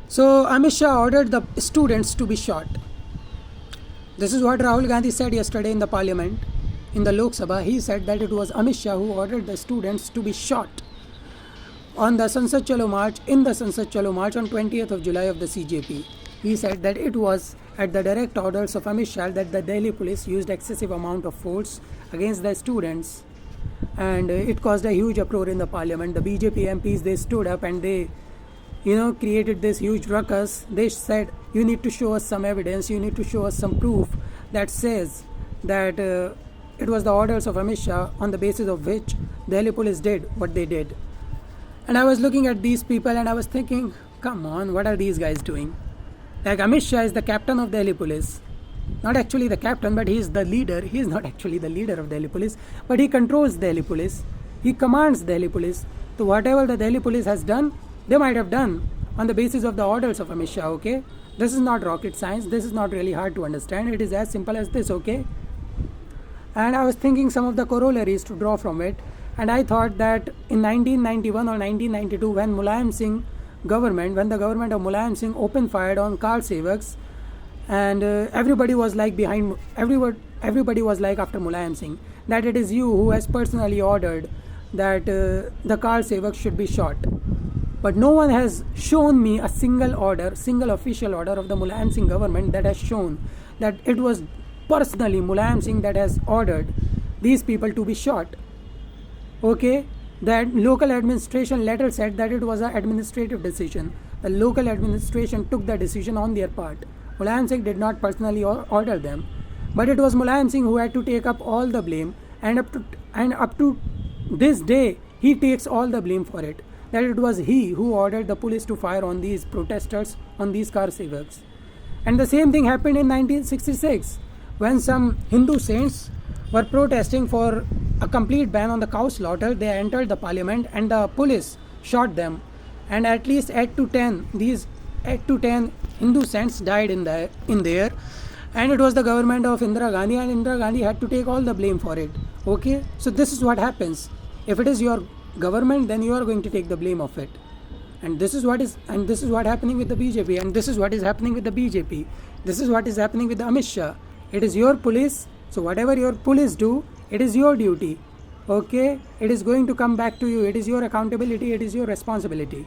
So Amit Shah ordered the students to be shot. This is what Rahul Gandhi said yesterday in the parliament, in the Lok Sabha. He said that it was Amit Shah who ordered the students to be shot on the Sansad Chalo March, in the Sansad Chalo March on 20th of July of the CJP. He said that it was at the direct orders of Amit Shah that the Delhi police used excessive amount of force against the students, and it caused a huge uproar in the parliament. The BJP MPs, they stood up and they created this huge ruckus. They said, you need to show us some evidence, you need to show us some proof that says that it was the orders of Amit Shah on the basis of which Delhi police did what they did. And I was looking at these people and I was thinking, come on, what are these guys doing? Like, Amit Shah is the captain of Delhi police. Not actually the captain, but he is the leader. He is not actually the leader of Delhi police, but he controls Delhi police. He commands Delhi police. So whatever the Delhi police has done, they might have done on the basis of the orders of Amit Shah, okay? This is not rocket science. This is not really hard to understand. It is as simple as this, okay? And I was thinking some of the corollaries to draw from it. And I thought that in 1991 or 1992, when the government of Mulayam Singh open fired on car sevaks, and everybody was like everybody was like after Mulayam Singh, that it is you who has personally ordered that the car sevaks should be shot. But no one has shown me a single official order of the Mulayam Singh government that has shown that it was personally Mulayam Singh that has ordered these people to be shot. Okay, that local administration letter said that it was an administrative decision. The local administration took the decision on their part. Mulayam Singh did not personally order them, but it was Mulayam Singh who had to take up all the blame, and up to this day he takes all the blame for it. That it was he who ordered the police to fire on these protesters, on these car sevaks. And the same thing happened in 1966 when some Hindu saints were protesting for a complete ban on the cow slaughter. They entered the parliament and the police shot them, and at least 8 to 10 Hindu saints died in there. And it was the government of Indira Gandhi, and Indira Gandhi had to take all the blame for it. Okay, so this is what happens. If it is your government, then you are going to take the blame of it. And this is what happening with the BJP, and this is what is happening with the BJP. This is what is happening with the Amit Shah. It is your police, so whatever your police do, it is your duty. Okay, it is going to come back to you. It is your accountability, it is your responsibility.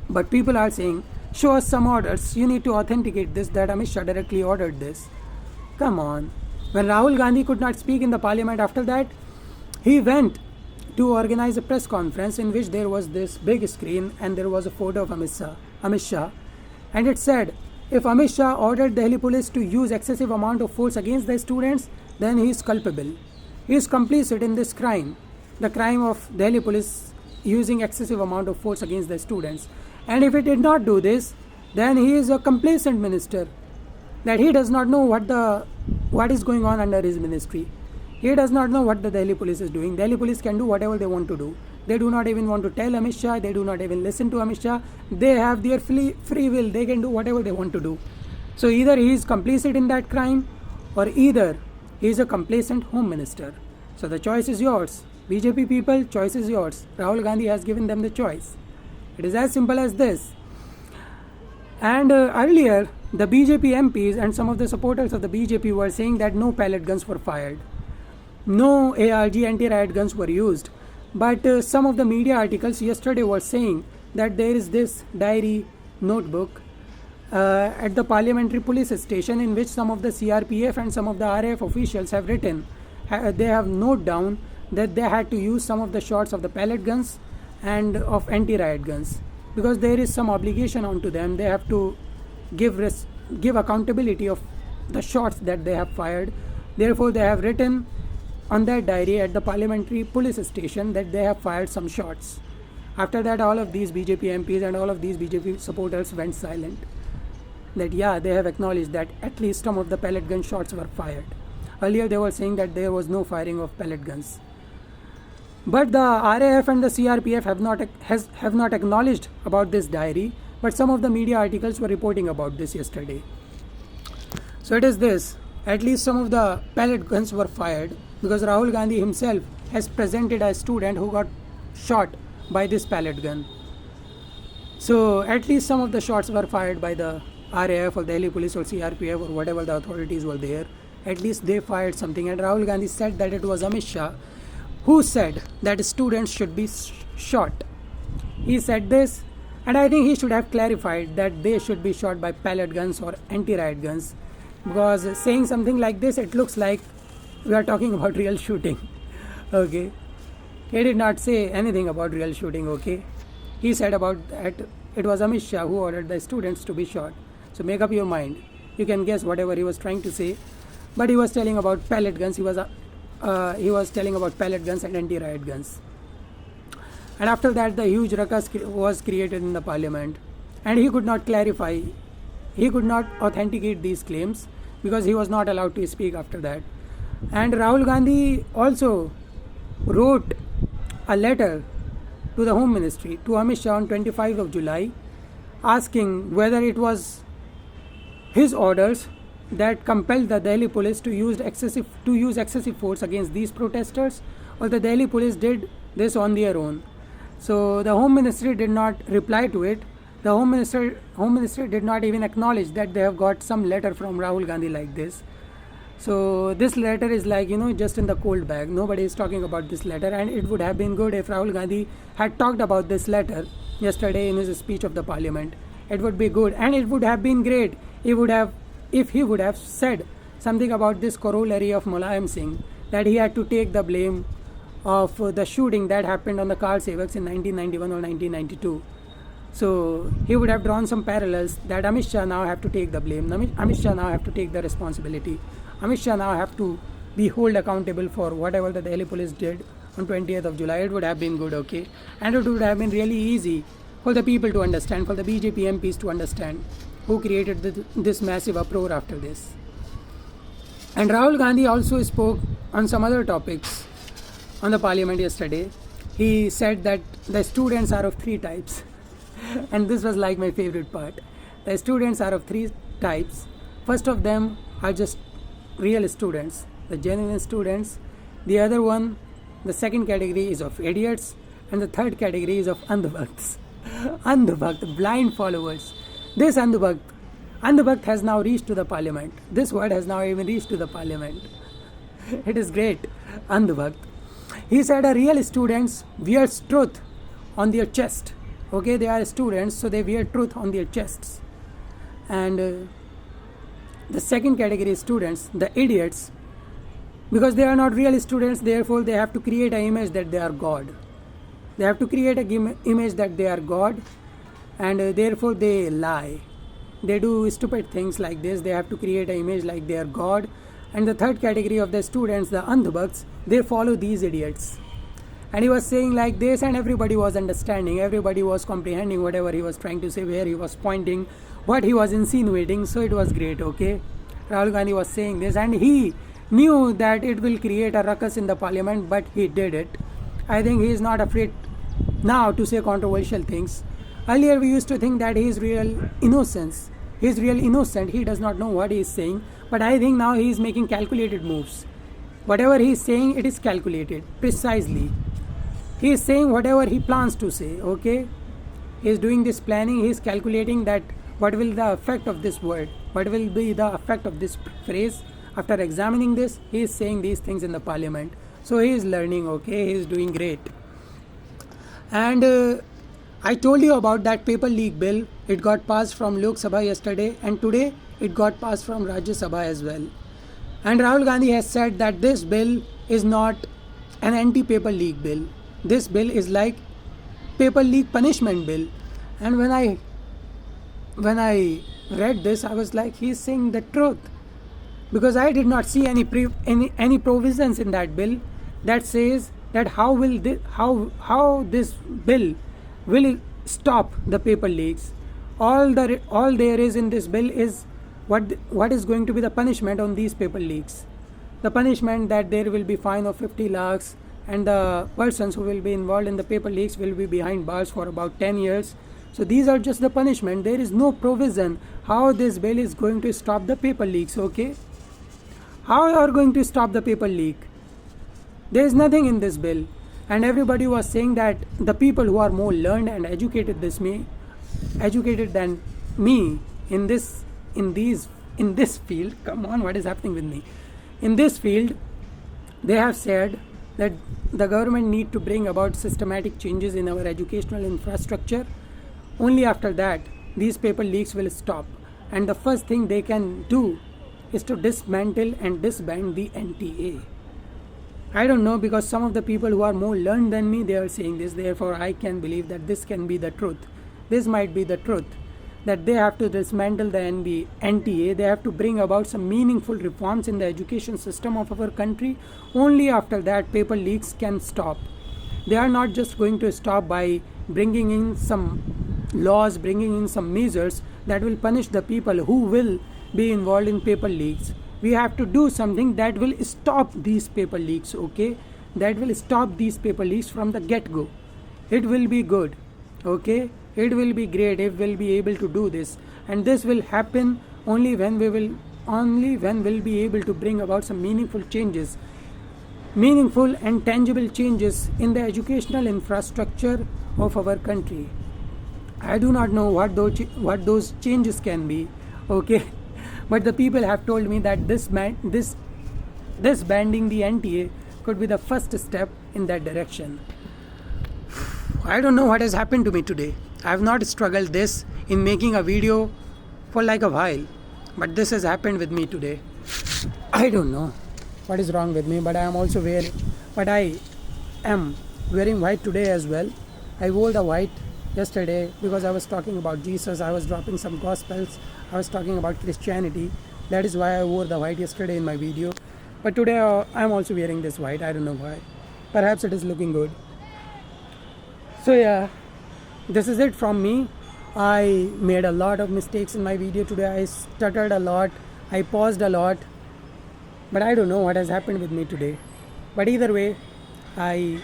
But people are saying, show us some orders, you need to authenticate this, that Amit Shah directly ordered this. Come on. When Rahul Gandhi could not speak in the parliament after that, he went to organize a press conference in which there was this big screen and there was a photo of Amit Shah, and it said, if Amit Shah ordered Delhi police to use excessive amount of force against the students, then he is culpable. He is complicit in this crime, the crime of Delhi police using excessive amount of force against the students. And if he did not do this, then he is a complacent minister, that he does not know what is going on under his ministry. He does not know what the Delhi police is doing. Delhi police can do whatever they want to do. They do not even want to tell Amit Shah. They do not even listen to Amit Shah. They have their free will. They can do whatever they want to do. So either he is complicit in that crime, or either he is a complacent home minister. So the choice is yours. BJP people, choice is yours. Rahul Gandhi has given them the choice. It is as simple as this. And earlier, the BJP MPs and some of the supporters of the BJP were saying that no pellet guns were fired. No ARG anti-riot guns were used. But some of the media articles yesterday were saying that there is this diary notebook at the parliamentary police station in which some of the CRPF and some of the RAF officials have written. They have noted down that they had to use some of the shots of the pellet guns and of anti-riot guns, because there is some obligation onto them. They have to give accountability of the shots that they have fired. Therefore, they have written on that diary at the parliamentary police station that they have fired some shots. After that, all of these BJP MPs and all of these BJP supporters went silent. That they have acknowledged that at least some of the pellet gun shots were fired. Earlier they were saying that there was no firing of pellet guns. But the RAF and the CRPF have not acknowledged about this diary, but some of the media articles were reporting about this yesterday. So it is this, at least some of the pellet guns were fired, because Rahul Gandhi himself has presented a student who got shot by this pellet gun. So at least some of the shots were fired by the RAF or Delhi police or CRPF or whatever the authorities were there. At least they fired something, and Rahul Gandhi said that it was Amit Shah who said that students should be shot. He said this, and I think he should have clarified that they should be shot by pellet guns or anti-riot guns, because saying something like this, it looks like we are talking about real shooting. Okay, he did not say anything about real shooting. Okay, he said about that it was Amit Shah who ordered the students to be shot. So make up your mind. You can guess whatever he was trying to say, but he was telling about pellet guns. He was telling about pellet guns and anti-riot guns. And after that, the huge ruckus was created in the parliament, and he could not clarify, he could not authenticate these claims because he was not allowed to speak after that. And Rahul Gandhi also wrote a letter to the Home Ministry, to Amit Shah on 25th of July, asking whether it was his orders that compelled the Delhi police to use excessive force against these protesters, or the Delhi police did this on their own. So the Home Ministry did not reply to it. The Home Ministry did not even acknowledge that they have got some letter from Rahul Gandhi like this. So this letter is like, just in the cold bag. Nobody is talking about this letter, and it would have been good if Rahul Gandhi had talked about this letter yesterday in his speech of the parliament. It would be good, and it would have been great if he would have said something about this corollary of Mulayam Singh, that he had to take the blame of the shooting that happened on the Kal Sevaks in 1991 or 1992. So he would have drawn some parallels that Amit Shah now have to take the blame. Amit Shah now have to take the responsibility. Amit Shah now have to be held accountable for whatever the Delhi police did on 20th of July. It would have been good, okay? And it would have been really easy for the people to understand, for the BJP MPs to understand who created this massive uproar after this. And Rahul Gandhi also spoke on some other topics on the parliament yesterday. He said that the students are of three types. And this was like my favorite part. The students are of three types. First of them are just real students, the genuine students. The other one, the second category, is of idiots, and the third category is of andhbhakts. Andhbhakt, blind followers. This andhbhakt has now reached to the parliament. This word has now even reached to the parliament. It is great, andhbhakt. He said real students wear truth on their chest. Okay, they are students, so they wear truth on their chests. And the second category is students, the idiots, because they are not real students, therefore they have to create an image that they are God. They have to create an image that they are God, and therefore they lie. They do stupid things like this. They have to create an image like they are God. And the third category of the students, the andhbhakts, they follow these idiots. And he was saying like this, and everybody was understanding, everybody was comprehending whatever he was trying to say, where he was pointing, what he was insinuating. So it was great, okay? Rahul Gandhi was saying this, and he knew that it will create a ruckus in the parliament, but he did it. I think he is not afraid now to say controversial things. Earlier we used to think that he is real innocence. He is real innocent. He does not know what he is saying. But I think now he is making calculated moves. Whatever he is saying, it is calculated precisely. He is saying whatever he plans to say, okay? He is doing this planning. He is calculating that what will the effect of this word, what will be the effect of this phrase. After examining this, he is saying these things in the parliament. So he is learning, okay? He is doing great. And I told you about that paper leak bill. It got passed from Lok Sabha yesterday, and today it got passed from Rajya Sabha as well. And Rahul Gandhi has said that this bill is not an anti-paper leak bill. This bill is like paper leak punishment bill. And when I read this, I was like, he is saying the truth, because I did not see any provisions in that bill that says that how this bill will stop the paper leaks. All there is in this bill is what is going to be the punishment on these paper leaks. The punishment that there will be fine of 50 lakhs, and the persons who will be involved in the paper leaks will be behind bars for about 10 years. So these are just the punishment. There is no provision how this bill is going to stop the paper leaks, okay? How you are going to stop the paper leak? There is nothing in this bill. And everybody was saying that the people who are more learned and educated educated than me in this field. Come on, what is happening with me? In this field, they have said that the government need to bring about systematic changes in our educational infrastructure. Only after that, these paper leaks will stop. And the first thing they can do is to dismantle and disband the NTA. I don't know, because some of the people who are more learned than me, they are saying this. Therefore, I can believe that this can be the truth. This might be the truth. That they have to dismantle the NTA. They have to bring about some meaningful reforms in the education system of our country. Only after that, paper leaks can stop. They are not just going to stop by bringing in some laws, bringing in some measures that will punish the people who will be involved in paper leaks. We have to do something that will stop these paper leaks, okay? That will stop these paper leaks from the get-go. It will be good, okay? It will be great if we'll be able to do this. And this will happen only when we'll be able to bring about some meaningful changes, meaningful and tangible changes in the educational infrastructure of our country. I do not know what those changes can be, okay? But the people have told me that this banding the NTA could be the first step in that direction. I don't know what has happened to me today. I have not struggled this in making a video for like a while, but this has happened with me today. I don't know what is wrong with me, but I am wearing white today as well. I wore the white yesterday because I was talking about Jesus. I was dropping some gospels. I was talking about Christianity. That is why I wore the white yesterday in my video. But today I am also wearing this white. I don't know why. Perhaps it is looking good. So yeah, this is it from me. I made a lot of mistakes in my video today. I stuttered a lot. I paused a lot. But I don't know what has happened with me today. But either way, I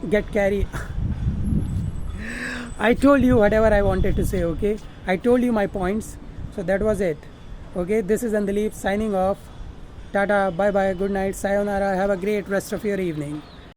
get carried. I told you whatever I wanted to say, okay? I told you my points. So that was it. Okay, this is Andaleep signing off. Tata, bye bye, good night, sayonara. Have a great rest of your evening.